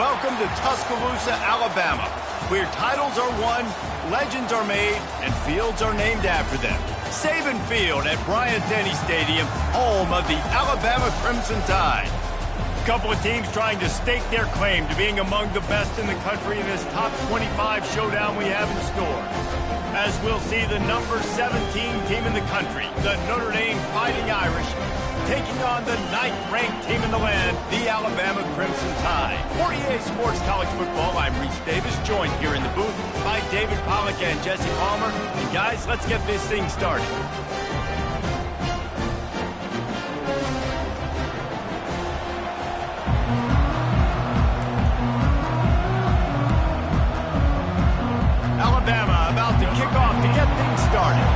Welcome to Tuscaloosa, Alabama, where titles are won, legends are made, and fields are named after them. Saban Field at Bryant-Denny Stadium, home of the Alabama Crimson Tide. A couple of teams trying to stake their claim to being among the best in the country in this top 25 showdown we have in store. As we'll see the number 17 team in the country, the Notre Dame Fighting Irish, taking on the 9th-ranked team in the land, the Alabama Crimson Tide. 48 Sports College Football, I'm Reese Davis, joined here in the booth by David Pollack and Jesse Palmer. And guys, let's get this thing started. Alabama about to kick off to get things started.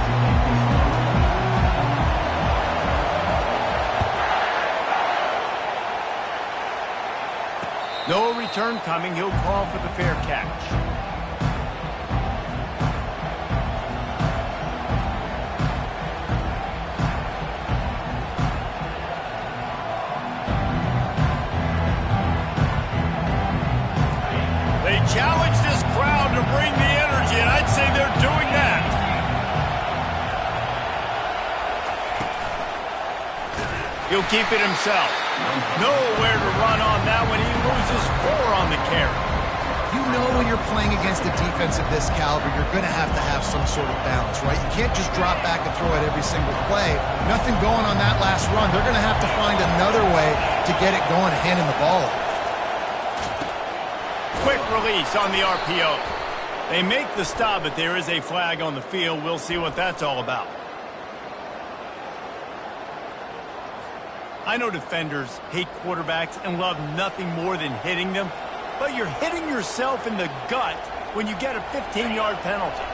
No return coming. He'll call for the fair catch. They challenge this crowd to bring the energy, and I'd say they're doing that. He'll keep it himself. Nowhere to run on that when he loses 4 on the carry. You know when you're playing against a defense of this caliber, you're going to have some sort of balance, right? You can't just drop back and throw it every single play. Nothing going on that last run. They're going to have to find another way to get it going, handing the ball off. Quick release on the RPO. They make the stop, but there is a flag on the field. We'll see what that's all about. I know defenders hate quarterbacks and love nothing more than hitting them, but you're hitting yourself in the gut when you get a 15-yard penalty.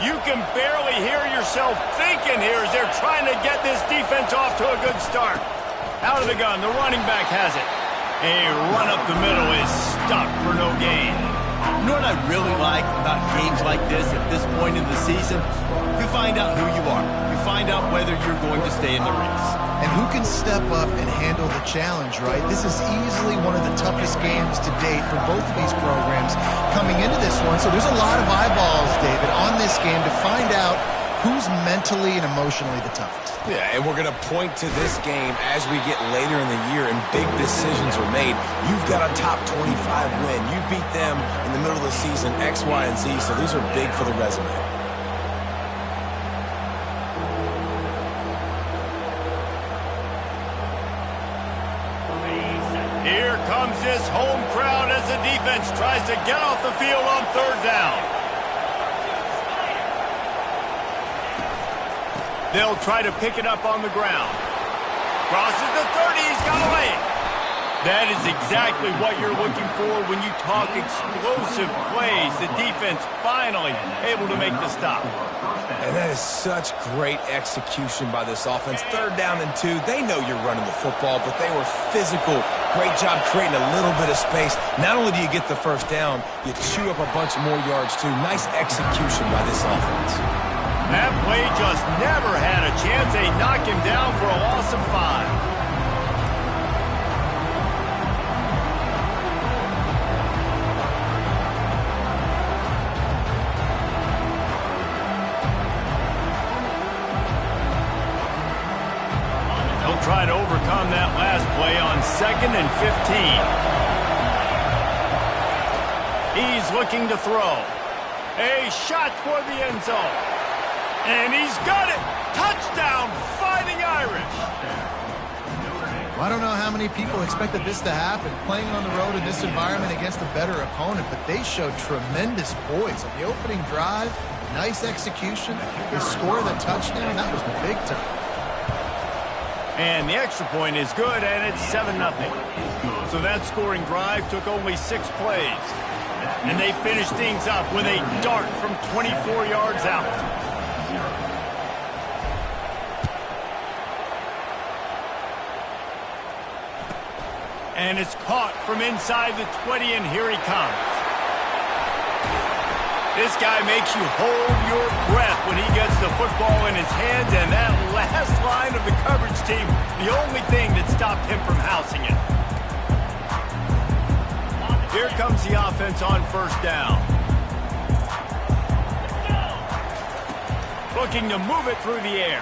You can barely hear yourself thinking here as they're trying to get this defense off to a good start. Out of the gun, the running back has it. A run up the middle is stuck for no gain. You know what I really like about games like this at this point in the season? You find out who you are. You find out whether you're going to stay in the race. And who can step up and handle the challenge, right? This is easily one of the toughest games to date for both of these programs coming into this one. So there's a lot of eyeballs, David, on this game to find out who's mentally and emotionally the toughest. Yeah, and we're going to point to this game as we get later in the year and big decisions are made. You've got a top 25 win. You beat them in the middle of the season, X, Y, and Z, so these are big for the resume. Here comes this home crowd as the defense tries to get off the field on 3rd down. They'll try to pick it up on the ground. Crosses the 30, he's got a leg. That is exactly what you're looking for when you talk explosive plays. The defense finally able to make the stop. And that is such great execution by this offense. 3rd down and 2. They know you're running the football, but they were physical. Great job creating a little bit of space. Not only do you get the 1st down, you chew up a bunch more yards too. Nice execution by this offense. That play just never had a chance. They knock him down for a loss of 5. They'll try to overcome that last play on 2nd and 15. He's looking to throw. A shot for the end zone. And he's got it! Touchdown, Fighting Irish! Well, I don't know how many people expected this to happen, playing on the road in this environment against a better opponent, but they showed tremendous poise. On the opening drive, nice execution, the score of the touchdown, that was big time. And the extra point is good, and it's 7-0. So that scoring drive took only 6 plays. And they finished things up with a dart from 24 yards out. And it's caught from inside the 20, and here he comes. This guy makes you hold your breath when he gets the football in his hands, and that last line of the coverage team, the only thing that stopped him from housing it. comes the offense on first down. Looking to move it through the air.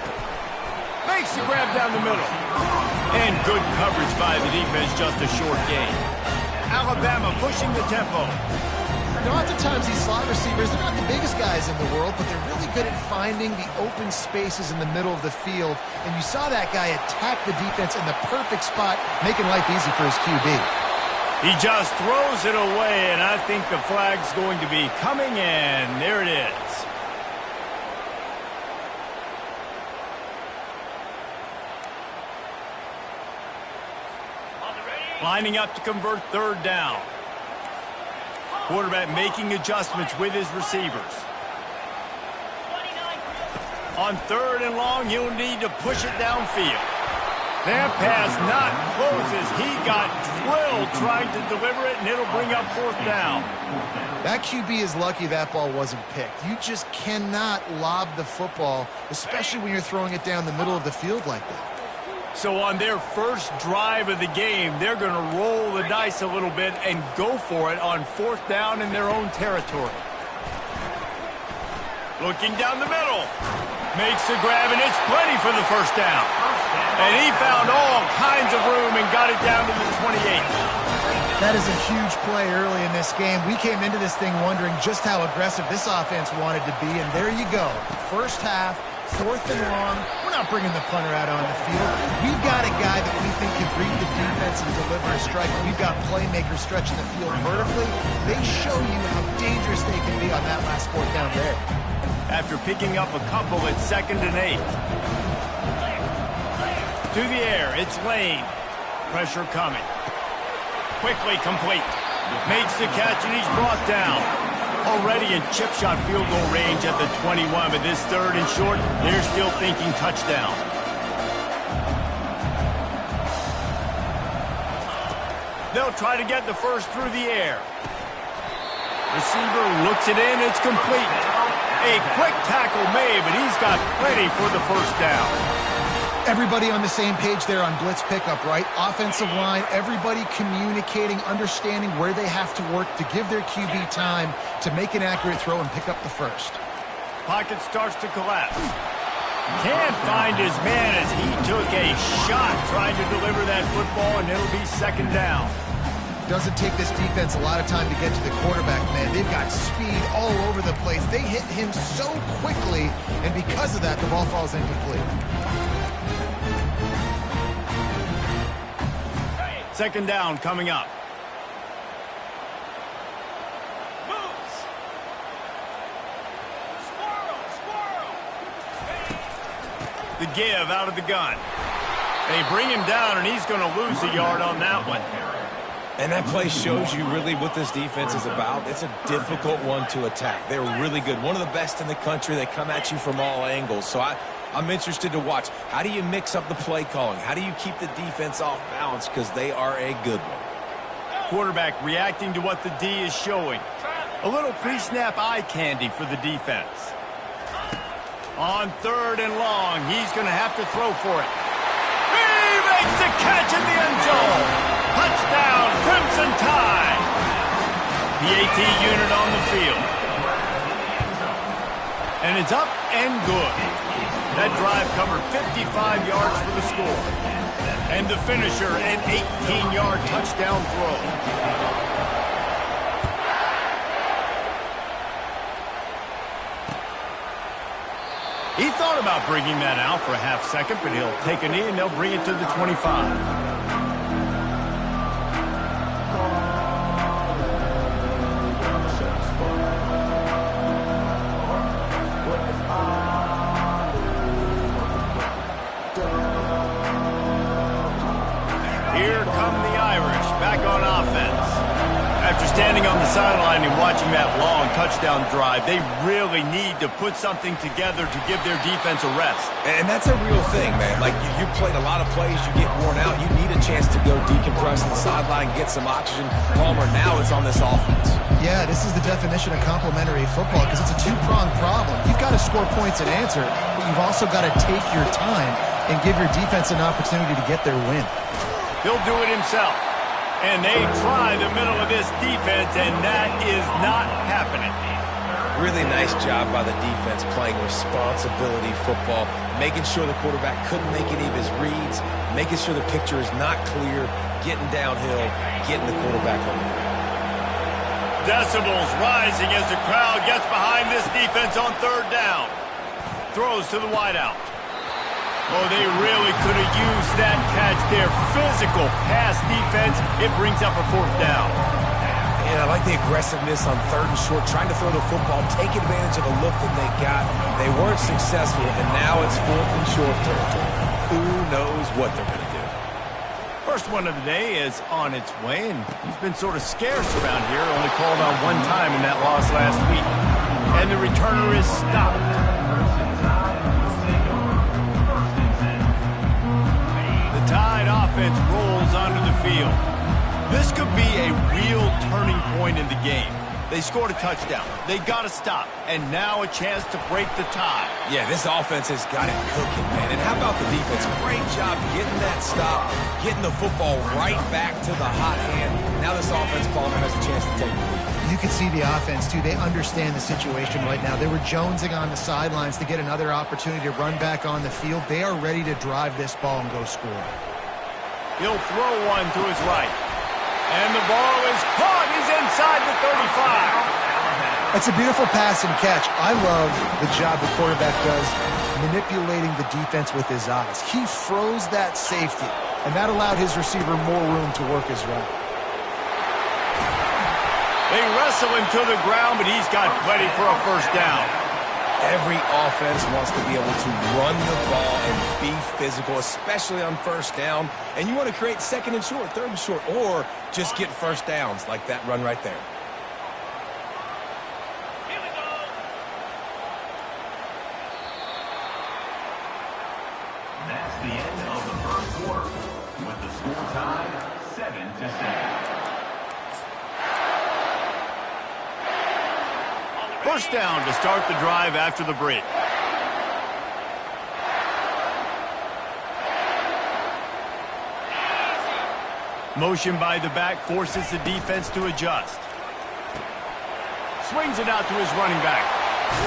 Makes the grab down the middle. And good coverage by the defense, just a short gain. Alabama pushing the tempo. Oftentimes these slot receivers, they're not the biggest guys in the world, but they're really good at finding the open spaces in the middle of the field. And you saw that guy attack the defense in the perfect spot, making life easy for his QB. He just throws it away, and I think the flag's going to be coming in. There it is. Lining up to convert third down. Quarterback making adjustments with his receivers. On third and long, he'll need to push it downfield. That pass not closes. He got drilled trying to deliver it, and it'll bring up fourth down. That QB is lucky that ball wasn't picked. You just cannot lob the football, especially when you're throwing it down the middle of the field like that. So on their first drive of the game, they're going to roll the dice a little bit and go for it on fourth down in their own territory. Looking down the middle. Makes the grab, and it's plenty for the first down. And he found all kinds of room and got it down to the 28. That is a huge play early in this game. We came into this thing wondering just how aggressive this offense wanted to be, and there you go. First half, fourth and long. We're not bringing the punter out on the field. We've got a guy that we think can read the defense and deliver a strike. We've got playmakers stretching the field vertically. They show you how dangerous they can be on that last fourth down there. After picking up a couple at 2nd and 8. To the air, it's Lane. Pressure coming. Quickly complete. Makes the catch, and he's brought down. Already in chip shot field goal range at the 21, but this third and short, they're still thinking touchdown. They'll try to get the first through the air. Receiver looks it in, it's complete. A quick tackle made, but he's got plenty for the first down. Everybody on the same page there on blitz pickup, right? Offensive line, everybody communicating, understanding where they have to work to give their QB time to make an accurate throw and pick up the first. Pocket starts to collapse. Can't find his man as he took a shot trying to deliver that football, and it'll be 2nd down. Doesn't take this defense a lot of time to get to the quarterback, man. They've got speed all over the place. They hit him so quickly, and because of that, the ball falls incomplete. 2nd down coming up. The give out of the gun. They bring him down, and he's going to lose a yard on that one. And that play shows you really what this defense is about. It's a difficult one to attack. They're really good. One of the best in the country. They come at you from all angles. So I'm interested to watch. How do you mix up the play calling? How do you keep the defense off balance? Because they are a good one. Quarterback reacting to what the D is showing. A little pre-snap eye candy for the defense. On 3rd and long, he's going to have to throw for it. He makes the catch in the end zone. Touchdown, Crimson Tide. The AT unit on the field. And it's up and good. That drive covered 55 yards for the score. And the finisher, an 18-yard touchdown throw. He thought about bringing that out for a half second, but he'll take a knee and they'll bring it to the 25. Here come the Irish, back on offense. After standing on the sideline and watching that long touchdown drive, they really need to put something together to give their defense a rest. And that's a real thing, man. Like, you played a lot of plays, you get worn out. You need a chance to go decompress on the sideline, get some oxygen. Palmer, now it's on this offense. Yeah, this is the definition of complementary football because it's a two-pronged problem. You've got to score points and answer, but you've also got to take your time and give your defense an opportunity to get their win. He'll do it himself. And they try the middle of this defense, and that is not happening. Really nice job by the defense playing responsibility football, making sure the quarterback couldn't make any of his reads, making sure the picture is not clear, getting downhill, getting the quarterback on the ground. Decibels rising as the crowd gets behind this defense on third down. Throws to the wideout. Oh, they really could have used that catch there. Physical pass defense. It brings up a fourth down. And I like the aggressiveness on third and short, trying to throw the football, take advantage of a look that they got. They weren't successful, and now it's fourth and short territory. Who knows what they're going to do? First one of the day is on its way, and he's been sort of scarce around here. Only called on one time in that loss last week. And the returner is stopped. Tide offense rolls onto the field. This could be a real turning point in the game. They scored a touchdown. They got to stop. And now a chance to break the tie. Yeah, this offense has got it cooking, man. And how about the defense? Great job getting that stop, getting the football right back to the hot hand. Now this offense, Palmer, has a chance to take the lead. You can see the offense, too. They understand the situation right now. They were jonesing on the sidelines to get another opportunity to run back on the field. They are ready to drive this ball and go score. He'll throw one to his right. And the ball is caught. He's inside the 35. It's a beautiful pass and catch. I love the job the quarterback does manipulating the defense with his eyes. He froze that safety, and that allowed his receiver more room to work his route. They wrestle him to the ground, but he's got plenty for a first down. Every offense wants to be able to run the ball and be physical, especially on first down. And you want to create second and short, third and short, or just get first downs like that run right there. Here we go. That's the end of the first quarter, with the score tied 7-7. First down to start the drive after the break. Motion by the back forces the defense to adjust. Swings it out to his running back.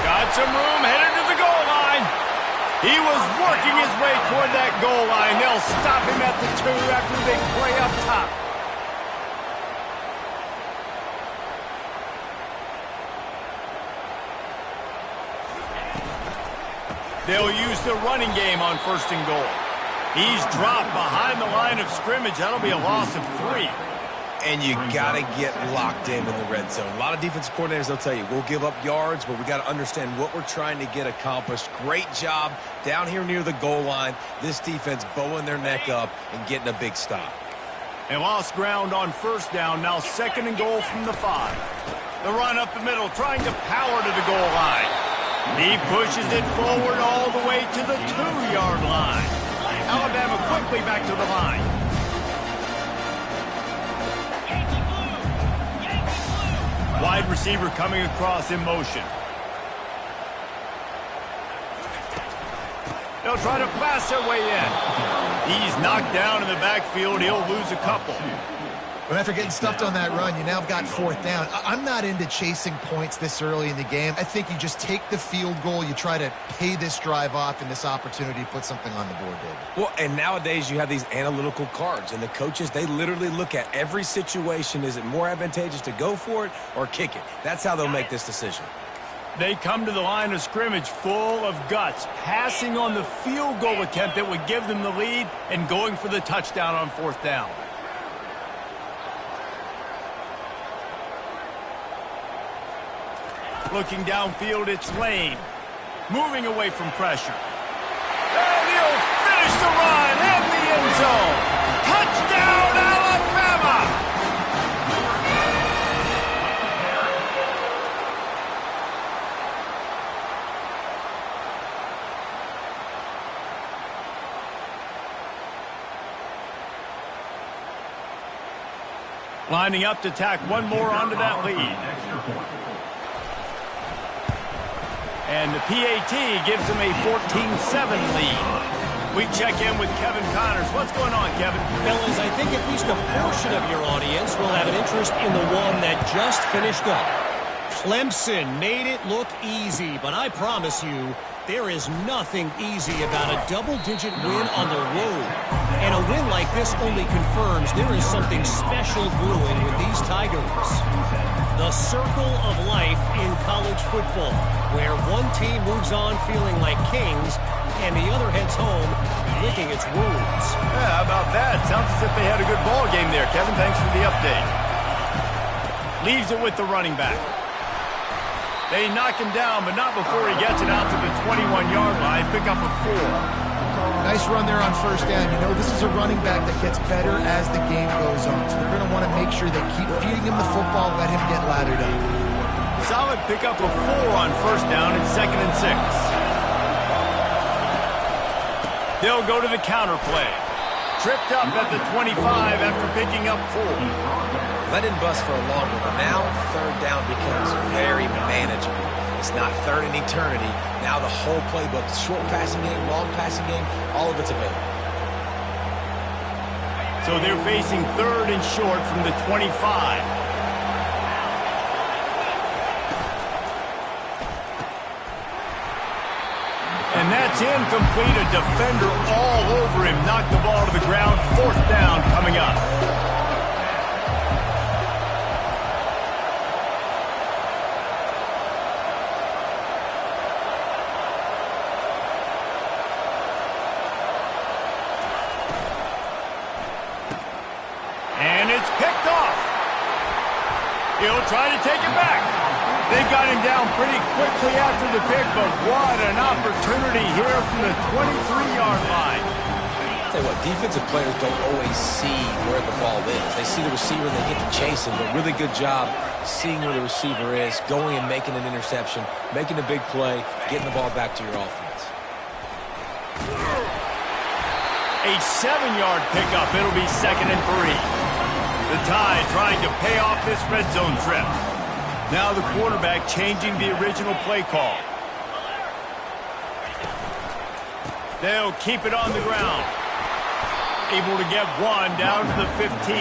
Got some room, headed to the goal line. He was working his way toward that goal line. They'll stop him at the 2 after the big play up top. They'll use the running game on first and goal. He's dropped behind the line of scrimmage. That'll be a loss of 3. And you got to get locked in the red zone. A lot of defensive coordinators, they'll tell you, we'll give up yards, but we got to understand what we're trying to get accomplished. Great job down here near the goal line. This defense bowing their neck up and getting a big stop. They lost ground on first down. Now second and goal from the 5. The run up the middle, trying to power to the goal line. He pushes it forward all the way to the 2-yard line. Alabama quickly back to the line. Wide receiver coming across in motion. They'll try to blast their way in. He's knocked down in the backfield. He'll lose a couple. But after getting stuffed on that run, you now have got fourth down. I'm not into chasing points this early in the game. I think you just take the field goal. You try to pay this drive off and this opportunity to put something on the board, David. Well, and nowadays you have these analytical cards, and the coaches, they literally look at every situation. Is it more advantageous to go for it or kick it? That's how they'll make this decision. They come to the line of scrimmage full of guts, passing on the field goal attempt that would give them the lead and going for the touchdown on fourth down. Looking downfield, it's Lane. Moving away from pressure. And he'll finish the run in the end zone. Touchdown, Alabama! Lining up to tack one more onto that lead. And the PAT gives them a 14-7 lead. We check in with Kevin Connors. What's going on, Kevin? Fellas, I think at least a portion of your audience will have an interest in the one that just finished up. Clemson made it look easy, but I promise you, there is nothing easy about a double-digit win on the road. And a win like this only confirms there is something special brewing with these Tigers. The circle of life in college football, where one team moves on feeling like kings and the other heads home licking its wounds. Yeah, how about that? Sounds as if they had a good ball game there, Kevin. Thanks for the update. Leaves it with the running back. They knock him down, but not before he gets it out to the 21-yard line. Pick up a 4. Nice run there on first down. You know, this is a running back that gets better as the game goes on. So they're going to want to make sure they keep feeding him the football, let him get lathered up. Solid pick up a 4 on first down and 2nd and 6. They'll go to the counter play. Tripped up at the 25 after picking up 4. Let him bust for a long one, but now third down becomes very manageable. It's not third in eternity. Now the whole playbook, short passing game, long passing game, all of it's available. So they're facing 3rd and short from the 25. And that's incomplete. A defender all over him. Knocked the ball to the ground. 4th down coming up. And it's picked off. He'll try to take it back. They got him down pretty quickly after the pick, but what an opportunity here from the 23-yard line. I'll tell you what, defensive players don't always see where the ball is. They see the receiver and they get to chase him, but really good job seeing where the receiver is, going and making an interception, making a big play, getting the ball back to your offense. A 7-yard pickup. It'll be 2nd and 3. The Tide trying to pay off this red zone trip. Now the quarterback changing the original play call. They'll keep it on the ground. Able to get 1 down to the 15.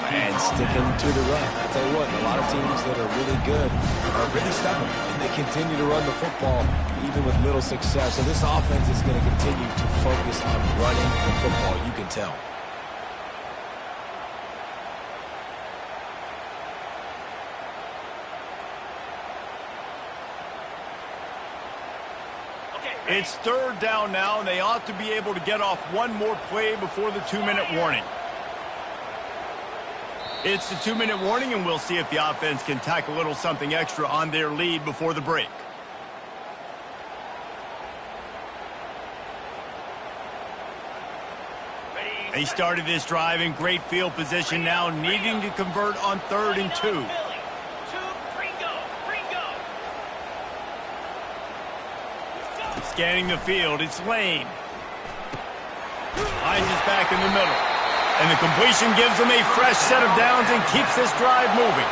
And sticking to the run. I'll tell you what, a lot of teams that are really good are really stubborn, and they continue to run the football even with little success. So this offense is going to continue to focus on running the football, you can tell. It's 3rd down now, and they ought to be able to get off one more play before the 2-minute warning. It's the 2-minute warning, and we'll see if the offense can tack a little something extra on their lead before the break. They started this drive in great field position now, needing to convert on 3rd and 2. Scanning the field, it's Lane. Finds his back in the middle. And the completion gives them a fresh set of downs and keeps this drive moving.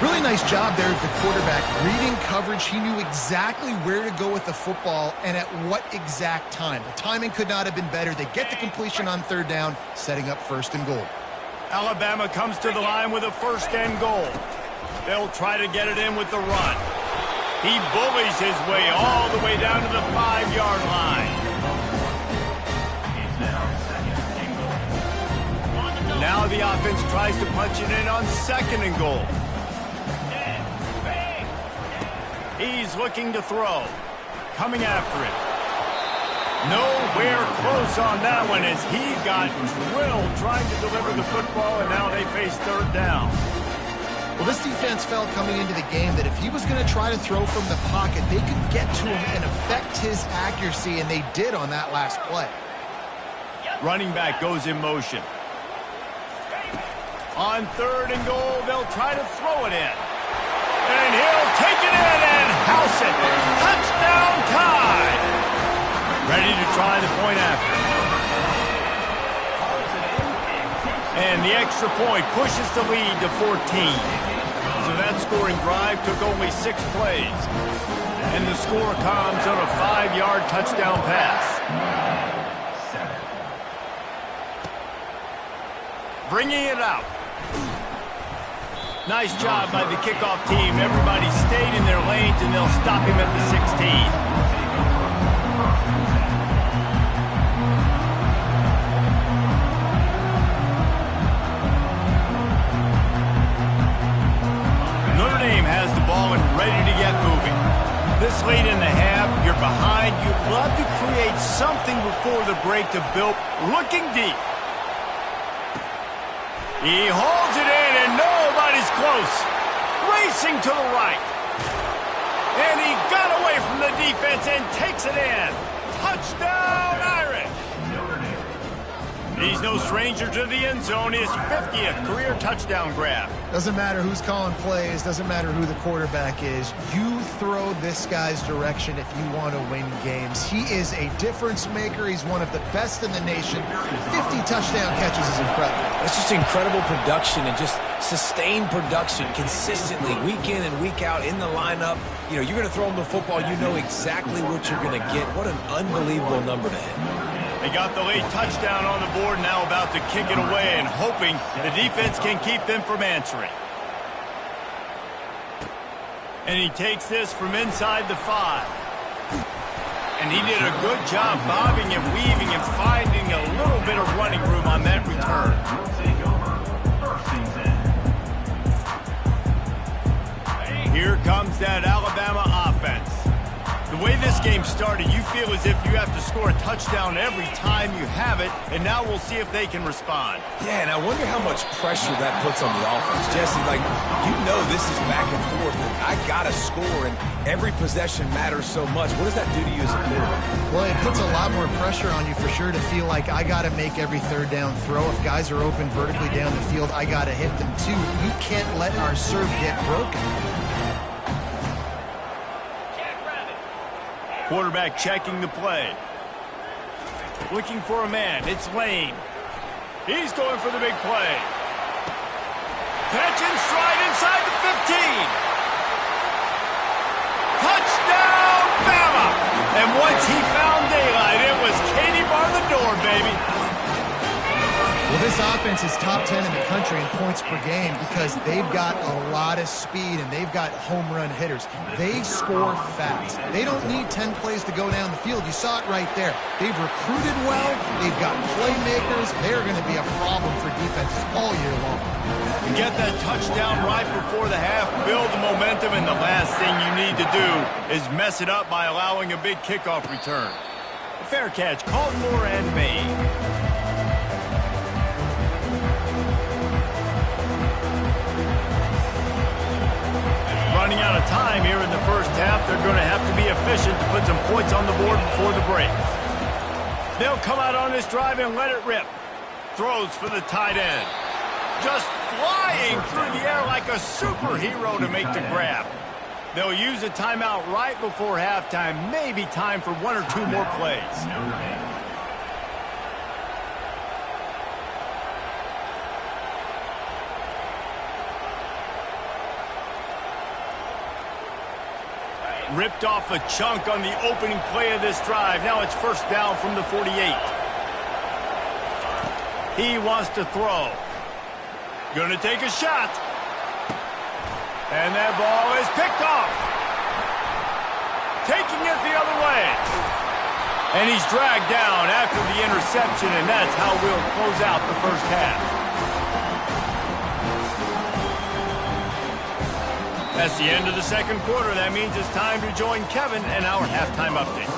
Really nice job there of the quarterback. Reading coverage, he knew exactly where to go with the football and at what exact time. The timing could not have been better. They get the completion on 3rd down, setting up 1st and goal. Alabama comes to the line with a 1st and goal. They'll try to get it in with the run. He bullies his way all the way down to the 5-yard line. Now the offense tries to punch it in on 2nd and goal. He's looking to throw. Coming after it. Nowhere close on that one as he got drilled trying to deliver the football, and now they face 3rd down. Well, this defense felt coming into the game that if he was going to try to throw from the pocket, they could get to him and affect his accuracy, and they did on that last play. Running back goes in motion. On 3rd and goal, they'll try to throw it in. And he'll take it in and house it. Touchdown Tide. Ready to try the point after. And the extra point pushes the lead to 14. So that scoring drive took only 6 plays. And the score comes on a 5-yard touchdown pass. bringing it out. Nice job by the kickoff team. Everybody stayed in their lanes, and they'll stop him at the 16. Notre Dame has the ball and ready to get moving. This late in the half, you're behind. You'd love to create something before the break to build. Looking deep. He holds it in, and nobody's close. Racing to the right. And he got away from the defense and takes it in. Touchdown, Irish. He's no stranger to the end zone. His 50th career touchdown grab. Doesn't matter who's calling plays, doesn't matter who the quarterback is. You throw this guy's direction if you want to win games. He is a difference maker. He's one of the best in the nation. 50 touchdown catches is incredible. It's just incredible production and just sustained production consistently, week in and week out in the lineup. You know, you're going to throw him the football, you know exactly what you're going to get. What an unbelievable number to hit. They got the late touchdown on the board, now about to kick it away and hoping the defense can keep them from answering. And he takes this from inside the 5. And he did a good job bobbing and weaving and finding a little bit of running room on that return. Here comes that Alabama offense. The way this game started, you feel as if you have to score a touchdown every time you have it, and now we'll see if they can respond. Yeah, and I wonder how much pressure that puts on the offense. Jesse, like, you know this is back and forth, and I got to score, and every possession matters so much. What does that do to you as a quarterback? Well, it puts a lot more pressure on you for sure to feel like I got to make every third down throw. If guys are open vertically down the field, I got to hit them too. We can't let our serve get broken. Quarterback checking the play. Looking for a man. It's Lane. He's going for the big play. Catch and stride inside the 15. Touchdown, Bama! And once he found daylight, it was Katie bar the door, baby. Well, this offense is top 10 in the country in points per game because they've got a lot of speed and they've got home run hitters. They score fast. They don't need 10 plays to go down the field. You saw it right there. They've recruited well. They've got playmakers. They're going to be a problem for defenses all year long. You get that touchdown right before the half, build the momentum, and the last thing you need to do is mess it up by allowing a big kickoff return. A fair catch called for and made. Running out of time here in the first half. They're going to have to be efficient to put some points on the board before the break. They'll come out on this drive and let it rip. Throws for the tight end. Just flying through the air like a superhero to make the grab. They'll use a timeout right before halftime. Maybe time for one or two more plays. Ripped off a chunk on the opening play of this drive. Now it's first down from the 48. He wants to throw. Gonna take a shot. And that ball is picked off. Taking it the other way. And he's dragged down after the interception, and that's how we'll close out the first half. That's the end of the second quarter. That means it's time to join Kevin and our halftime update.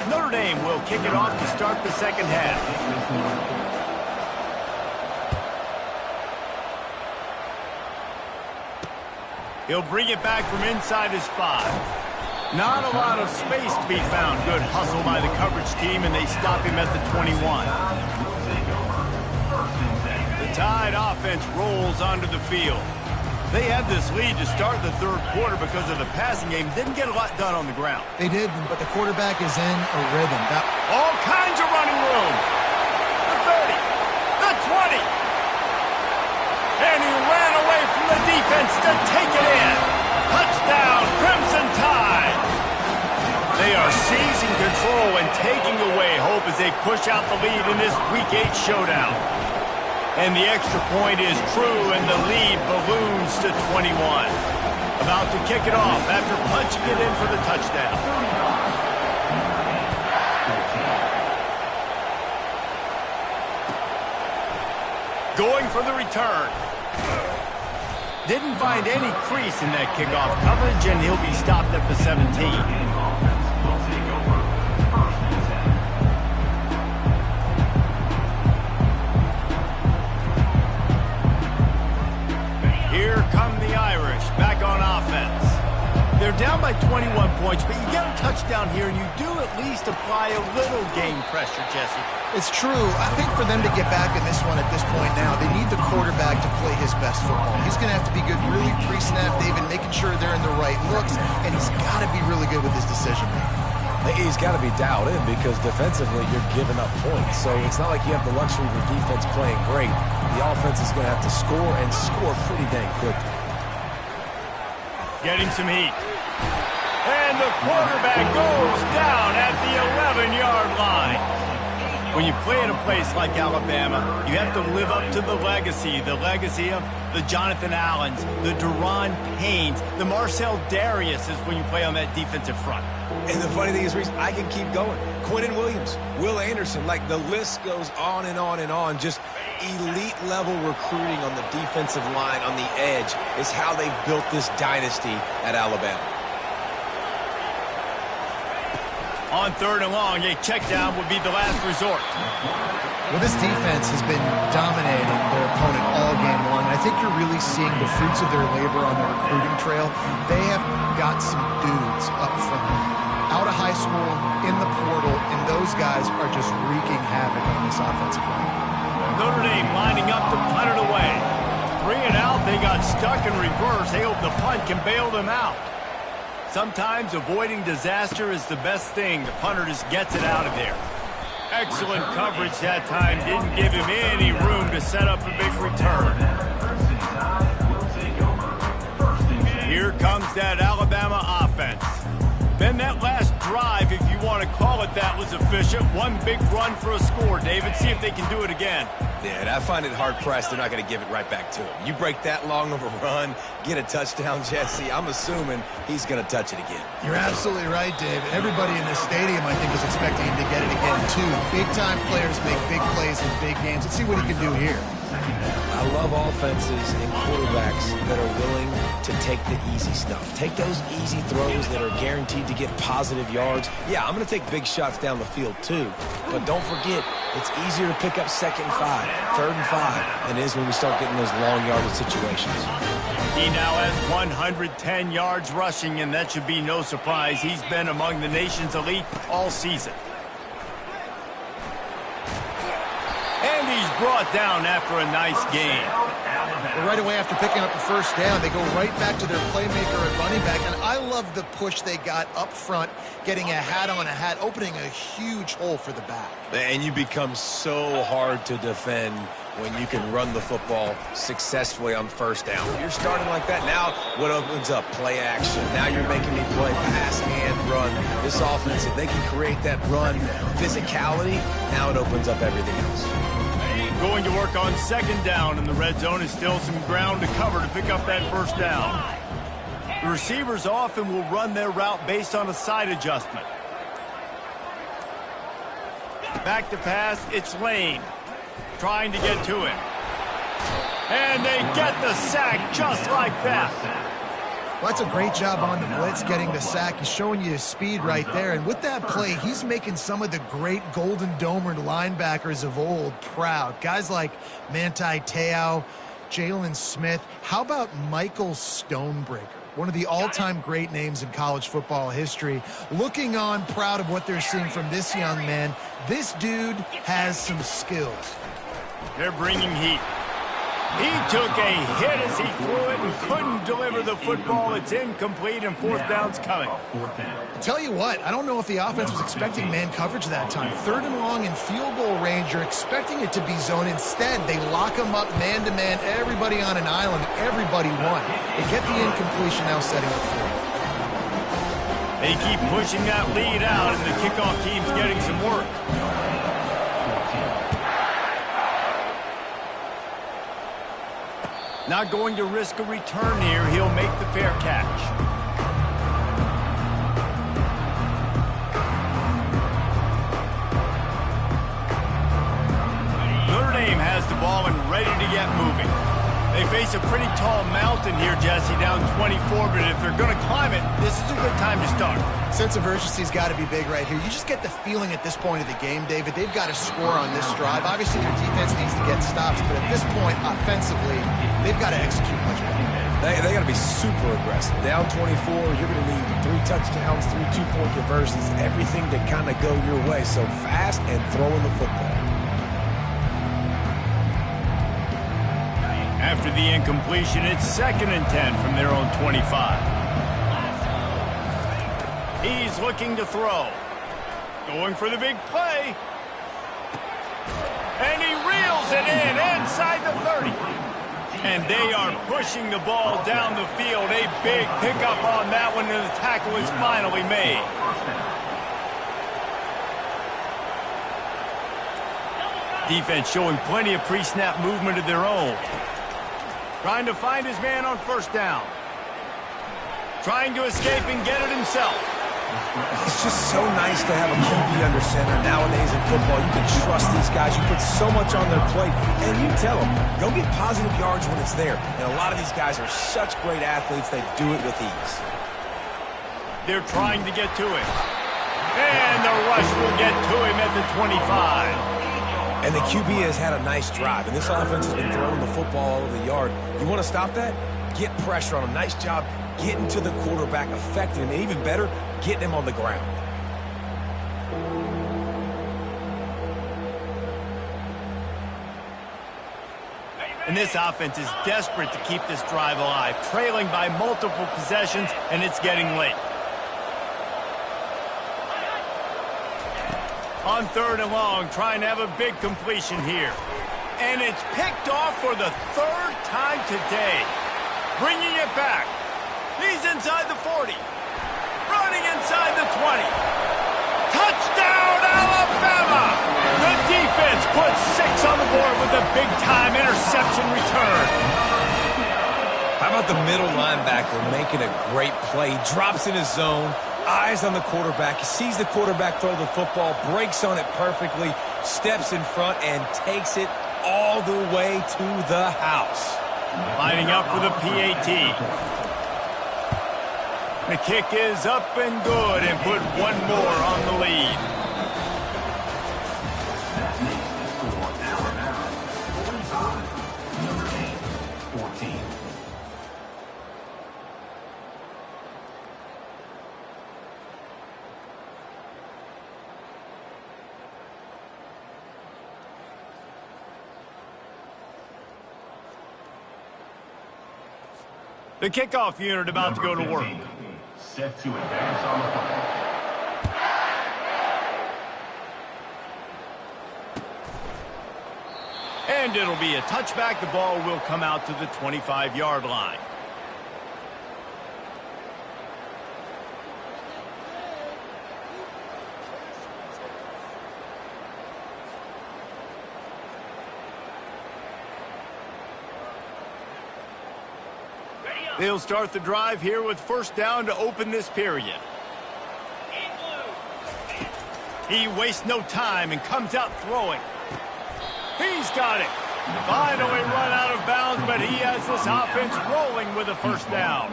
Notre Dame will kick it off to start the second half. He'll bring it back from inside his 5. Not a lot of space to be found. Good hustle by the coverage team, and they stop him at the 21. The Tide offense rolls onto the field. They had this lead to start the third quarter because of the passing game. Didn't get a lot done on the ground. They did, but the quarterback is in a rhythm. All kinds of running room. The 30, the 20. the defense to take it in. Touchdown, Crimson Tide. They are seizing control and taking away hope as they push out the lead in this Week 8 showdown. And the extra point is true, and the lead balloons to 21. About to kick it off after punching it in for the touchdown. Going for the return. Didn't find any crease in that kickoff coverage, and he'll be stopped at the 17. Here come the Irish, back on offense. They're down by 21 points, but you get a touchdown here, and you do at least apply a little game pressure, Jesse. It's true. I think for them to get back in this one at this point now, they need the quarterback to play his best football. He's going to have to be good really pre-snap, David, making sure they're in the right looks, and he's got to be really good with his decision-making. He's got to be dialed in because defensively you're giving up points. So it's not like you have the luxury of your defense playing great. The offense is going to have to score and score pretty dang quickly. Getting some heat. And the quarterback goes down at the 11-yard line. When you play in a place like Alabama, you have to live up to the legacy of the Jonathan Allens, the Deron Paynes, the Marcel Dariuses when you play on that defensive front. And the funny thing is, Reese, I can keep going. Quinnen Williams, Will Anderson, like the list goes on and on and on. Just elite-level recruiting on the defensive line, on the edge, is how they built this dynasty at Alabama. On 3rd and long, a check down would be the last resort. Well, this defense has been dominating their opponent all game long, and I think you're really seeing the fruits of their labor on the recruiting trail. They have got some dudes up front, out of high school, in the portal, and those guys are just wreaking havoc on this offensive line. Notre Dame lining up to punt it away. 3 and out, they got stuck in reverse. They hope the punt can bail them out. Sometimes avoiding disaster is the best thing. The punter just gets it out of there. Excellent coverage that time. Didn't give him any room to set up a big return. Here comes that Alabama offense. Then that last drive, if you want to call it that, was efficient. One big run for a score, David. See if they can do it again. Yeah, and I find it hard-pressed they're not going to give it right back to him. You break that long of a run, get a touchdown, Jesse, I'm assuming he's going to touch it again. You're absolutely right, Dave. Everybody in this stadium, I think, was expecting him to get it again, too. Big-time players make big plays in big games. Let's see what he can do here. I love offenses and quarterbacks that are willing to take the easy stuff. Take those easy throws that are guaranteed to get positive yards. Yeah, I'm going to take big shots down the field too. But don't forget, it's easier to pick up 2nd and 5, 3rd and 5 than it is when we start getting those long yardage situations. He now has 110 yards rushing, and that should be no surprise. He's been among the nation's elite all season. And he's brought down after a nice gain. But right away after picking up the 1st down, they go right back to their playmaker at running back. And I love the push they got up front, getting a hat on a hat, opening a huge hole for the back. And you become so hard to defend when you can run the football successfully on 1st down. You're starting like that. Now what opens up? Play action. Now you're making me play pass and run. This offense, if they can create that run physicality, now it opens up everything else. Going to work on 2nd down, and the red zone is still some ground to cover to pick up that 1st down. The receivers often will run their route based on a side adjustment. Back to pass, it's Lane. Trying to get to him. And they get the sack just like that. Well, that's a great job on the blitz, getting the sack. He's showing you his speed right there. And with that play, he's making some of the great Golden Domer linebackers of old proud. Guys like Manti Te'o, Jalen Smith. How about Michael Stonebreaker? One of the all-time great names in college football history. Looking on, proud of what they're seeing from this young man. This dude has some skills. They're bringing heat. He took a hit as he threw it and couldn't deliver the football. It's incomplete and fourth down's coming. Tell you what, I don't know if the offense was expecting man coverage that time. Third and long in field goal range, you're expecting it to be zone. Instead, they lock them up man-to-man, everybody on an island, everybody won. They get the incompletion, now setting up fourth. They keep pushing that lead out, and the kickoff team's getting some work. Not going to risk a return here. He'll make the fair catch. Notre Dame has the ball and ready to get moving. They face a pretty tall mountain here, Jesse, down 24, but if they're going to climb it, this is a good time to start. Sense of urgency's got to be big right here. You just get the feeling at this point of the game, David, they've got to score on this drive. Obviously, their defense needs to get stops, but at this point, offensively, they've got to execute much better. They got to be super aggressive. Down 24, you're going to need 3 touchdowns, 3 two-point conversions, everything to kind of go your way. So fast and throwing the football. After the incompletion, it's 2nd and 10 from their own 25. He's looking to throw. Going for the big play. And he reels it in inside the 30. And they are pushing the ball down the field. A big pickup on that one, and the tackle is finally made. Defense showing plenty of pre-snap movement of their own. Trying to find his man on first down. Trying to escape and get it himself. It's just so nice to have a QB under center. Nowadays in football, you can trust these guys. You put so much on their plate, and you tell them, go get positive yards when it's there. And a lot of these guys are such great athletes, they do it with ease. They're trying to get to him. And the rush will get to him at the 25. And the QB has had a nice drive, and this offense has been throwing the football all over the yard. You want to stop that? Get pressure on him. Nice job getting to the quarterback, affecting him, and even better, getting him on the ground. And this offense is desperate to keep this drive alive, trailing by multiple possessions, and it's getting late. On 3rd and long, trying to have a big completion here. And it's picked off for the 3rd time today. Bringing it back. He's inside the 40. Running inside the 20. Touchdown, Alabama! The defense puts 6 on the board with a big-time interception return. How about the middle linebacker making a great play? He drops in his zone. Eyes on the quarterback. He sees the quarterback throw the football, breaks on it perfectly, steps in front, and takes it all the way to the house. Lining up for the PAT. The kick is up and good, and put one more on the lead. That makes the score Alabama 45, Notre Dame 14. The kickoff unit about to go to work. Set to advance on the football. And it'll be a touchback. The ball will come out to the 25-yard line. They'll start the drive here with first down to open this period. He wastes no time and comes out throwing. He's got it. Finally run out of bounds, but he has this offense rolling with a first down.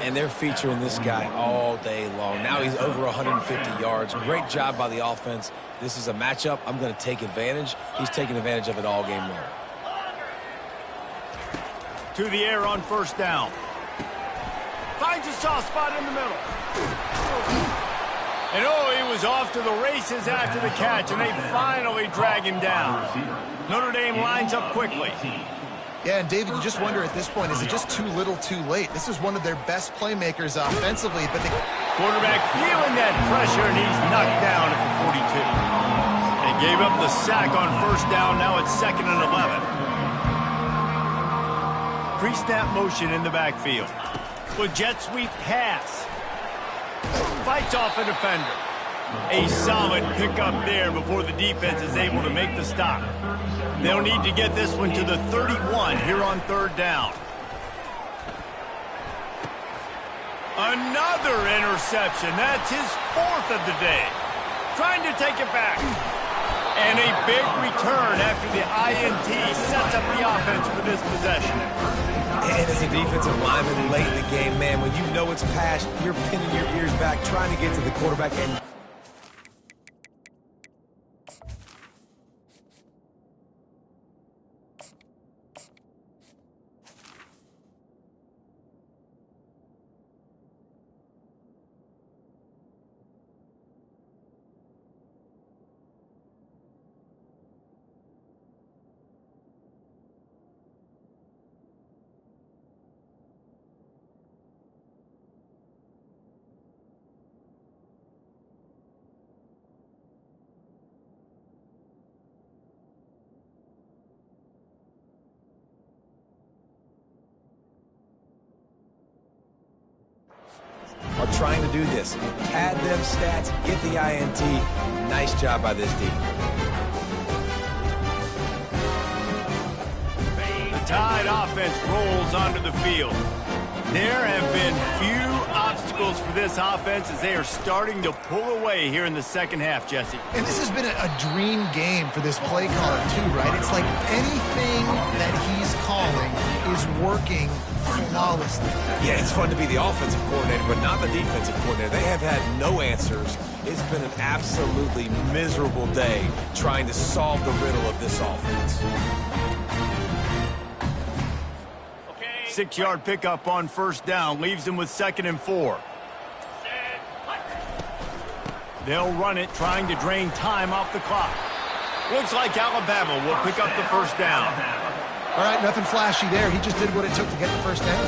And they're featuring this guy all day long. Now he's over 150 yards. Great job by the offense. This is a matchup I'm going to take advantage. He's taking advantage of it all game long. To the air on first down. Finds a soft spot in the middle. And he was off to the races after the catch, and they finally drag him down. Notre Dame lines up quickly. Yeah, and David, you just wonder at this point, is it just too little too late? This is one of their best playmakers offensively, but the quarterback feeling that pressure, and he's knocked down at the 42. They gave up the sack on first down. Now it's 2nd and 11. Pre-snap motion in the backfield. With jet sweep pass. Fights off a defender. A solid pickup there before the defense is able to make the stop. They'll need to get this one to the 31 here on 3rd down. Another interception. That's his 4th of the day. Trying to take it back. And a big return after the INT sets up the offense for this possession. And as a defensive lineman late in the game, man, when you know it's passed, you're pinning your ears back, trying to get to the quarterback. And are trying to do this. Add them stats, get the INT. Nice job by this team. The Tide offense rolls onto the field. There have been few obstacles for this offense as they are starting to pull away here in the 2nd half, Jesse. And this has been a dream game for this play caller too, right? It's like anything that he's calling is working flawlessly. Yeah, it's fun to be the offensive coordinator, but not the defensive coordinator. They have had no answers. It's been an absolutely miserable day trying to solve the riddle of this offense. 6-yard pickup on first down leaves them with 2nd and 4. They'll run it, trying to drain time off the clock. Looks like Alabama will pick up the first down. All right, nothing flashy there. He just did what it took to get the first down.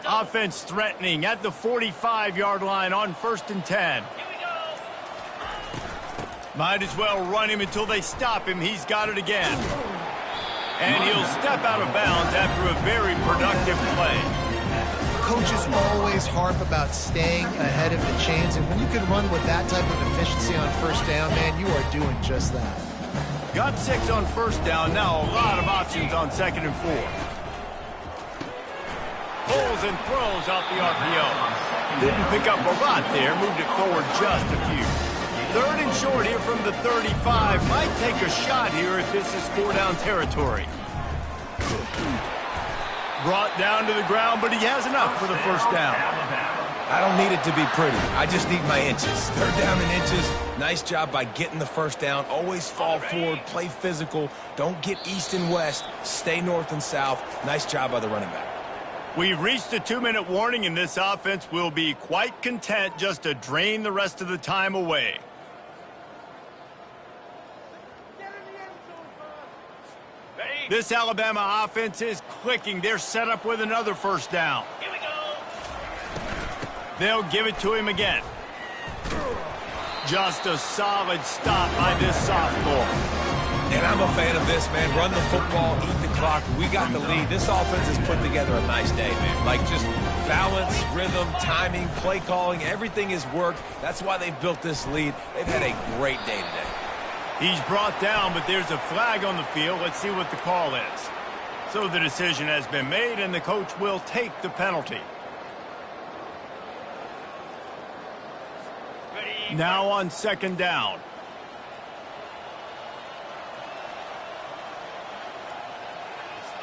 Offense threatening at the 45-yard line on 1st and 10. Might as well run him until they stop him. He's got it again. And he'll step out of bounds after a very productive play. Coaches always harp about staying ahead of the chains, and when you can run with that type of efficiency on first down, man, you are doing just that. Got 6 on first down. Now a lot of options on 2nd and 4. Pulls and throws out the RPO. Didn't pick up a lot there. Moved it forward just a few. 3rd and short here from the 35. Might take a shot here if this is 4-down territory. Brought down to the ground, but he has enough for the first down. I don't need it to be pretty. I just need my inches. 3rd down and inches. Nice job by getting the first down. Always fall forward, play physical. Don't get east and west. Stay north and south. Nice job by the running back. We've reached the 2-minute warning, and this offense will be quite content just to drain the rest of the time away. This Alabama offense is clicking. They're set up with another first down. Here we go. They'll give it to him again. Just a solid stop by this sophomore. And I'm a fan of this, man. Run the football, eat the clock. We got the lead. This offense has put together a nice day, man. Like just balance, rhythm, timing, play calling, everything has worked. That's why they've built this lead. They've had a great day today. He's brought down, but there's a flag on the field. Let's see what the call is. So the decision has been made, and the coach will take the penalty. Now on 2nd down.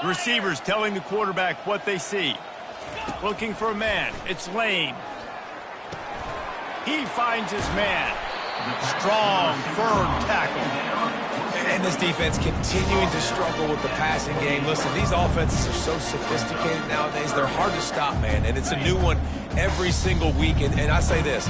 Receivers telling the quarterback what they see. Looking for a man. It's Lane. He finds his man. Strong, firm tackle. And this defense continuing to struggle with the passing game. Listen, these offenses are so sophisticated nowadays. They're hard to stop, man. And it's a new one every single week. And I say this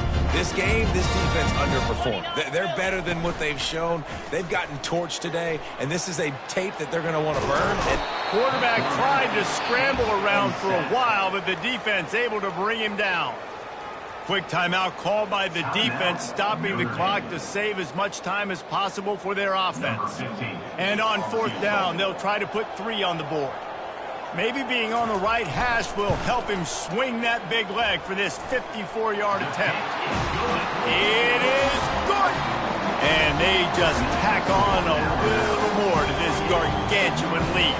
game, this defense underperformed. They're better than what they've shown. They've gotten torched today. And this is a tape that they're going to want to burn. And quarterback tried to scramble around for a while, but the defense able to bring him down. Quick timeout called by the defense, stopping the clock to save as much time as possible for their offense. And on fourth down, they'll try to put 3 on the board. Maybe being on the right hash will help him swing that big leg for this 54-yard attempt. It is good! And they just tack on a little more to this gargantuan lead.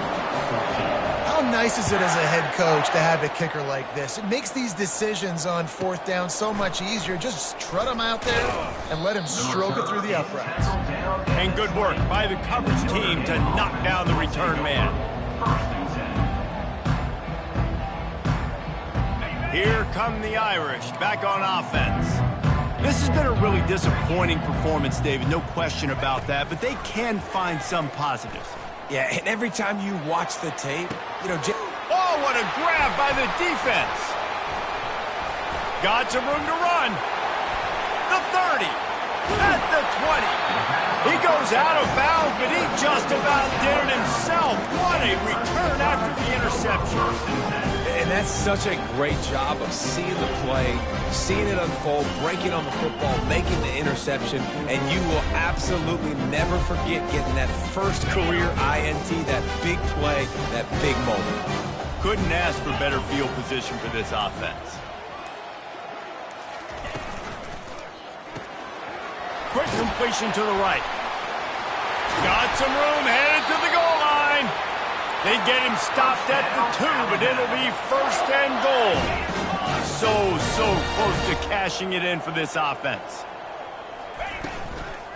How nice is it as a head coach to have a kicker like this? It makes these decisions on fourth down so much easier. Just trot him out there and let him stroke it through the uprights. And good work by the coverage team to knock down the return man. Here come the Irish back on offense. This has been a really disappointing performance, David, no question about that, but they can find some positives. yeah, and every time you watch the tape, you know, oh, what a grab by the defense. Got some room to run. The 30. At the 20. He goes out of bounds, but he just about did it himself. What a return after the interception. And that's such a great job of seeing the play, seeing it unfold, breaking on the football, making the interception, and you will absolutely never forget getting that first career INT, that big play, that big moment. Couldn't ask for better field position for this offense. Quick completion to the right. Got some room, headed to the goal line. They get him stopped at the 2, but it'll be first and goal. So close to cashing it in for this offense.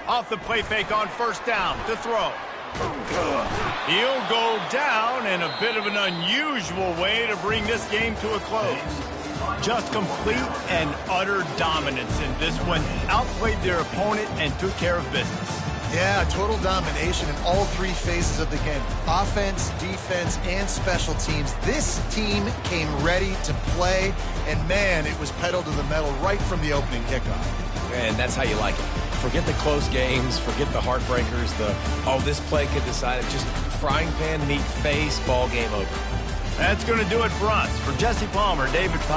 Off the play fake on first down to throw. He'll go down in a bit of an unusual way to bring this game to a close. Just complete and utter dominance in this one. Outplayed their opponent and took care of business. Yeah, total domination in all 3 phases of the game. Offense, defense, and special teams. This team came ready to play, and man, it was pedal to the metal right from the opening kickoff. And that's how you like it. Forget the close games, forget the heartbreakers, this play could decide it. Just frying pan, meat face, ball game over. That's going to do it for us. For Jesse Palmer, David Powell.